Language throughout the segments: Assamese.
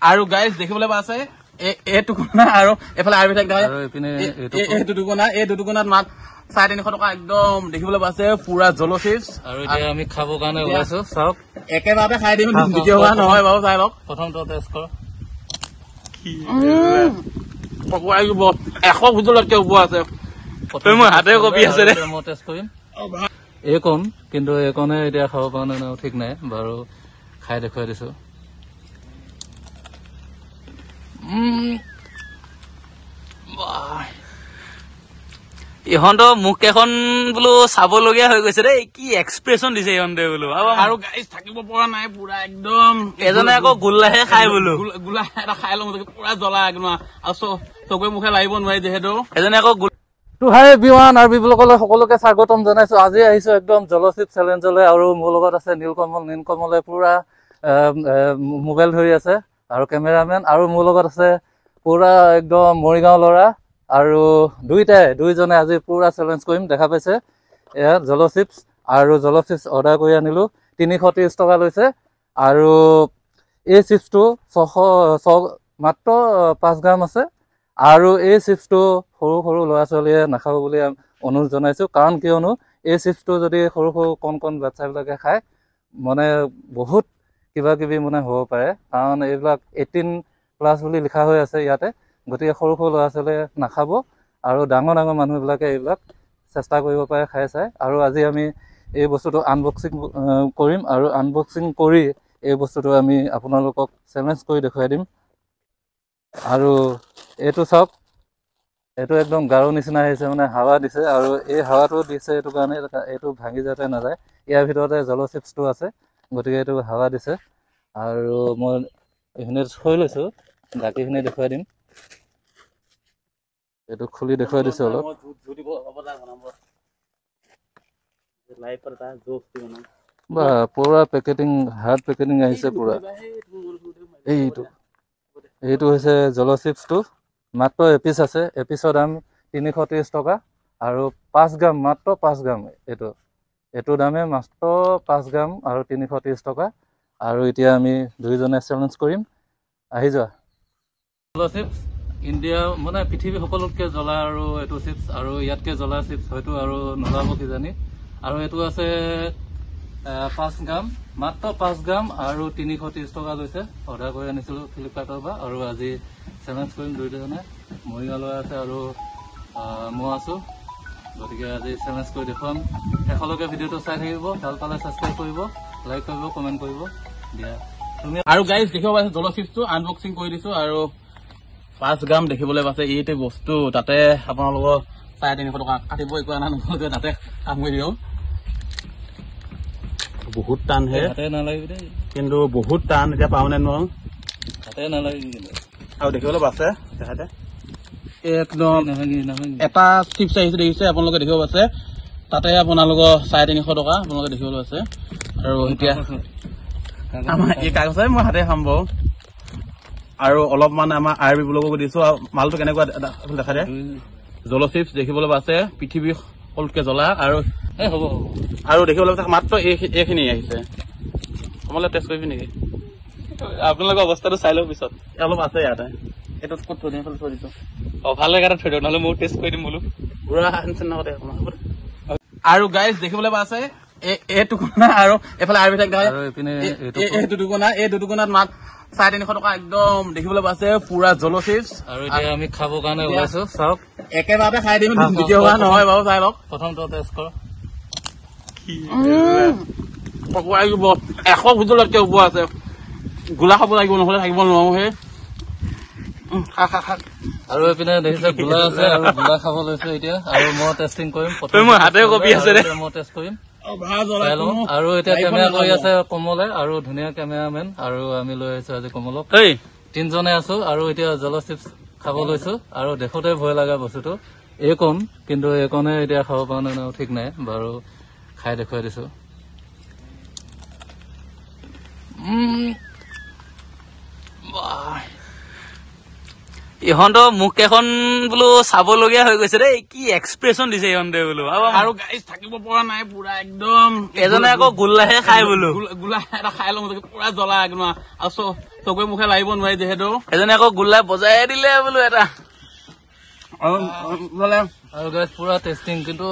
আৰু গাইজ দেখিবলৈ পাইছে এই টুকুনা আৰু এফালে আৰু এই দুটুকুনা এই দুটুকুনাত মাত 350 টকা একদম দেখিবলৈ পাইছে পুৰা জল চিপছ আৰু এতিয়া আমি খাবৰ কাৰণে ওলাইছো চাওক একেবাৰতে খাই দিম দ্বিতীয়বাৰ নহয় বাৰু চাই লওক প্ৰথমটো টেষ্ট কৰ 100 ভোজলতকে ওপৰ আছে মই হাতে কপি আছে ৰে মই টেষ্ট কৰিম এইকণ কিন্তু এইকণে এতিয়া খাব পৰা নাই ঠিক নাই বাৰু খাই দেখুৱাই দিছো ইহঁতৰ মুখ কেইখন বোলো চাবলগীয়া হৈ গৈছে দেই কি এক্সপ্ৰেছন দিছে ইহঁতে বোলো আৰু গাইজ থাকিব পৰা নাই পুৰা একদম এজনে আকৌ গোল্লাহে খাই বোলো গোল্লা এটা খাই লওঁ পুৰা জ্বলা একদম আৰু চকুৱে মুখে লাগিব নোৱাৰি যিহেতু এজনে আকৌ হাই এভৰিৱান আৰু বিবলকলৈ সকলোকে স্বাগতম জনাইছো আজি আহিছো একদম জলচিপ চেলেঞ্জলৈ আৰু মোৰ লগত আছে নীলকমলে পুৰা মোবাইল ধৰি আছে আৰু কেমেৰামেন আৰু মোৰ লগত আছে পুৰা একদম মৰিগাঁও ল'ৰা আৰু দুইজনে আজি পুৰা চেলেঞ্জ কৰিম দেখা পাইছে এয়া জলচিপছ আৰু জলচিপছ অৰ্ডাৰ কৰি আনিলো 330 টকা লৈছে আৰু এই চিপছটো 600 মাত্ৰ 5 গ্ৰাম আছে আৰু এই চিপছটো সৰু সৰু ল'ৰা ছোৱালীয়ে নাখাব বুলি অনুৰোধ জনাইছো কাৰণ কিয়নো এই চিপছটো যদি সৰু কণ বাচ্চাবিলাকে খায় মানে বহুত কিবা কিবি মানে হ'ব পাৰে কাৰণ এইবিলাক 18+ বুলি লিখা হৈ আছে ইয়াতে গতিকে সৰু ল'ৰা ছোৱালীয়ে নাখাব আৰু ডাঙৰ মানুহবিলাকে এইবিলাক চেষ্টা কৰিব পাৰে খাই চাই আৰু আজি আমি এই বস্তুটো আনবক্সিং কৰিম আৰু আনবক্সিং কৰি এই বস্তুটো আমি আপোনালোকক চেলেঞ্জ কৰি দেখুৱাই দিম আৰু এইটো চাওক এইটো একদম গাৰো নিচিনা আহিছে মানে হাৱা দিছে আৰু এই হাৱাটো দিছে এইটো কাৰণে এইটো ভাঙি যাতে নাযায় ইয়াৰ ভিতৰতে জলচিপছটো আছে গতিকে এইটো হাৱা দিছে আৰু মই এইখিনি থৈ লৈছো বাকীখিনি দেখুৱাই দিম এইটো খুলি দেখুৱাই দিছো অলপ বা পুৰা পেকেটিং হাৰ্ড পেকেটিং আহিছে পুৰা এইটো হৈছে জলচিপছটো মাত্ৰ এপিচ আছে এপিচৰ দাম 330 টকা আৰু 5 গ্ৰাম মাত্ৰ 5 গ্ৰাম এইটো দামে মাত্ৰ 5 গ্ৰাম আৰু 330 টকা আৰু এতিয়া আমি দুইজনে চেলেঞ্জ কৰিম আহি যোৱা জলচিপছ ইণ্ডিয়া মানে পৃথিৱীৰ সকলোতকৈ জ্বলা আৰু এইটো চিপছ আৰু ইয়াতকৈ জ্বলা চিপছ হয়তো আৰু নোলাব কিজানি আৰু এইটো আছে 5 গ্ৰাম মাত্ৰ 5 গ্ৰাম আৰু 330 টকা লৈছে অৰ্ডাৰ কৰি আনিছিলো ফ্লিপকাৰ্টৰ পৰা আৰু আজি চেলেঞ্জ কৰিম দুইজনে মৰিগাঁও ল'ৰা আছে আৰু মই আছো গতিকে আজি চেলেঞ্জ কৰি দেখুৱাম শেষলৈকে ভিডিঅ'টো চাই থাকিব ভাল পালে ছাবস্ক্ৰাইব কৰিব লাইক কৰিব কমেণ্ট কৰিব দিয়া তুমি আৰু গাইজ দেখিব পাইছে জলচিপছটো আনবক্সিং কৰি দিছো আৰু 5 গ্ৰাম দেখিবলৈ পাইছে এইটো বস্তু তাতে আপোনালোকৰ 350 টকা কাটিব একো আনা নহ'লে তাতে কাম কৰি দিওঁ বহুত টান হে হাতে নালাগিব দেই কিন্তু বহুত টান এতিয়া পাওঁ নে নোৱাৰো হাতে নালাগিব আৰু দেখিবলৈ পাইছে তেখেতে একদম এটা চিপছ আহিছে দেখিছে আপোনালোকে দেখিব পাইছে তাতে আপোনালোকৰ 350 টকা আপোনালোকে দেখিবলৈ পাইছে আৰু এতিয়া আমাৰ এই কাগজে মই হাতে খাম বাৰু আৰু অলপমান আমাৰ আৰবি ব্লগকো দিছো আৰু মালটো কেনেকুৱা দেখা দিয়ে জলচিপছ দেখিবলৈ পাইছে পৃথিৱীৰ সকলোতকৈ জ্বলা আৰু হ'ব আৰু দেখিবলৈ পাইছে মাত্ৰ এইখিনি আহিছে তোমালোকে টেষ্ট কৰিবি নেকি আপোনালোকৰ অৱস্থাটো চাই লওক পিছত অলপ আছে ইয়াতে এইটো ক'ত থৈ দিম থৈ দিছো ভাল লাগে থৈ দিওঁ নহ'লে মই টেষ্ট কৰি দিম বোলো পুৰা নিচিনা আৰু গাইজ দেখিবলৈ পাইছে এই টুকুনা আৰু এফালে আৰু এই দুটুকুনাত মাত 350 টকা একদম দেখিবলৈ পাইছে পুৰা জলচিপছ আৰু এতিয়া আমি খাবৰ কাৰণে ওলাইছো চাওক একেবাৰতে খাই দিম দ্বিতীয়বাৰ নহয় বাৰু চাই লওক প্ৰথমটো টেষ্ট কৰ 100 ভোজলতকে ওপৰ আছে গোলা খাব লাগিব নহ'লে থাকিব নোৱাৰো সেই আৰু এইপিনে দেখিছে গোলা আছে আৰু গোলা খাব লৈছো এতিয়া আৰু মই টেষ্টিং কৰিম মই হাতে কপি আছে মই টেষ্ট কৰিম আৰু এতিয়া কেমেৰা কৰি আছে কমলে আৰু ধুনীয়া কেমেৰামেন আৰু আমি লৈ আহিছো আজি কমলক তিনজনে আছো আৰু এতিয়া জলচিপছ খাব লৈছো আৰু দেখোতে ভয় লগা বস্তুটো এইকণ কিন্তু এইকণে এতিয়া খাব পৰা নাই ঠিক নাই বাৰু খাই দেখুৱাই দিছো ইহঁতৰ মুখ কেইখন বোলো চাবলগীয়া হৈ গৈছে দেই কি এক্সপ্ৰেছন দিছে ইহঁতে বোলো আৰু গাইজ থাকিব পৰা নাই পুৰা একদম এজনে আকৌ গোল্লাহে খাই বোলো গোল্লা এটা খাই লওঁ পুৰা জ্বলা একদম আৰু চকুৱে মুখে লাগিব নোৱাৰি যিহেতু এজনে আকৌ গোল্লা বজাই দিলে বোলো এটা আৰু গাইজ পুৰা টেষ্টিং কিন্তু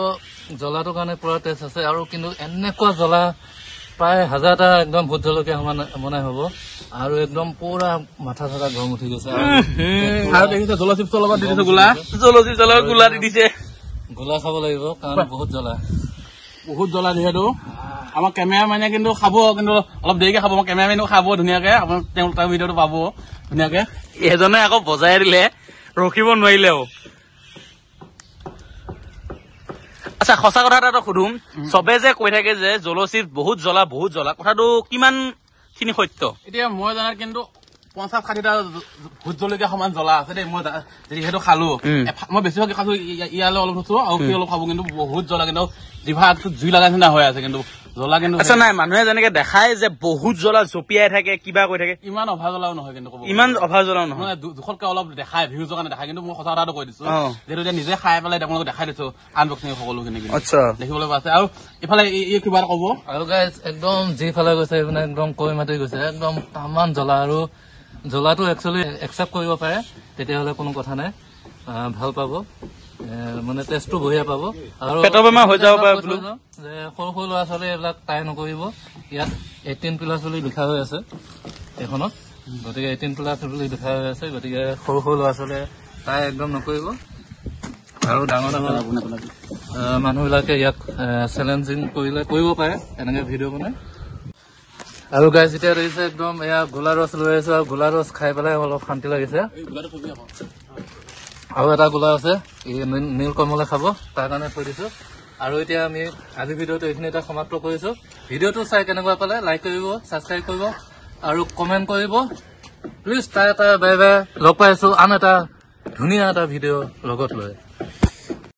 জ্বলাটোৰ কাৰণে পুৰা টেষ্ট আছে আৰু কিন্তু এনেকুৱা জ্বলা প্ৰায় 1000টা একদম ভোট জলকীয়া বনাই হব আৰু একদম পুৰা মাথা চাথা গৰম উঠি গৈছে আৰু দেখিছে জলচিপ্ছৰ লগত দি দিছে জলচিপ্ছৰ লগত গোলা দি দিছে গোলা খাব লাগিব কাৰণ বহুত জ্বলা যিহেতু আমাৰ কেমেৰামেনে কিন্তু খাব কিন্তু অলপ দেৰিকে খাব আমাৰ কেমেৰামেনো খাব ধুনীয়াকে আপোনাৰ তাৰ ভিডিঅ'টো পাব ধুনীয়াকে এজনে আকৌ বজাই দিলে ৰখিব নোৱাৰিলেও আচ্ছা সঁচা কথা এটা সুধুম চবে যে কৈ থাকে যে জলচিপ্ছ বহুত জ্বলা কথাটো কিমান খিনি সত্য এতিয়া মই জানাত কিন্তু 50-60টা ভোট জলকীয়া সমান জ্বলা আছে দেই মই যিহেতু খালো মই বেছিভাগ খালো ইয়ালৈ অলপ থৈছো আৰু কি অলপ খাব কিন্তু বহুত জ্বলা কিন্তু জিভাটো জুই লগা নিচিনা হৈ আছে কিন্তু জ্বলা কিন্তু আচ্ছা নাই মানুহে যেনেকে দেখায় যে বহুত জ্বলা জপিয়াই থাকে কিবা কৈ থাকে ইমান অভাৰ জ্বলাও নহয় কিন্তু ইমান অভাৰ জ্বলাও নহয় জোখতকে অলপ দেখায় ভিউজৰ কাৰণে দেখায় কিন্তু মই সঁচা কথাটো কৈ দিছো যিহেতু এতিয়া নিজে খাই পেলাই আপোনালোকক দেখাই দিছো আনবক্সিং সকলোখিনি দেখিবলৈ পাইছে আৰু ইফালে কিবা এটা কব আৰু গাইজ একদম যিফালে গৈছে মানে একদম কৈ মাতি গৈছে একদম তামান জ্বলা আৰু জ্বলাটো একচুৱেলি একচেপ্ট কৰিব পাৰে তেতিয়াহ'লে কোনো কথা নাই ভাল পাব মানে টেষ্টটো বঢ়িয়া পাব আৰু পেটৰ বেমাৰ হৈ যাব পাৰে যে সৰু ল'ৰা ছোৱালী এইবিলাক ট্ৰাই নকৰিব ইয়াত 18+ বুলি লিখা হৈ আছে এইখনত গতিকে 18+ বুলি লিখা হৈ আছে গতিকে সৰু ল'ৰা ছোৱালীয়ে ট্ৰাই একদম নকৰিব আৰু ডাঙৰ মানুহবিলাকে ইয়াক চেলেঞ্জিং কৰিব পাৰে এনেকে ভিডিঅ' বনাই আৰু গাইজ এতিয়া দেখিছে একদম এয়া গোলা ৰস লৈ আছো আৰু গোলা ৰস খাই পেলাই অলপ শান্তি লাগিছে আৰু এটা গোলা আছে নীল কমলে খাব তাৰ কাৰণে থৈ দিছো আৰু এতিয়া আমি আজি ভিডিঅ'টো এইখিনিতে সমাপ্ত কৰিছো ভিডিঅ'টো চাই কেনেকুৱা পালে লাইক কৰিব ছাবস্ক্ৰাইব কৰিব আৰু কমেণ্ট কৰিব প্লিজ বাই বাই লগ পাই আছো আন এটা ধুনীয়া এটা ভিডিঅ' লগত লৈ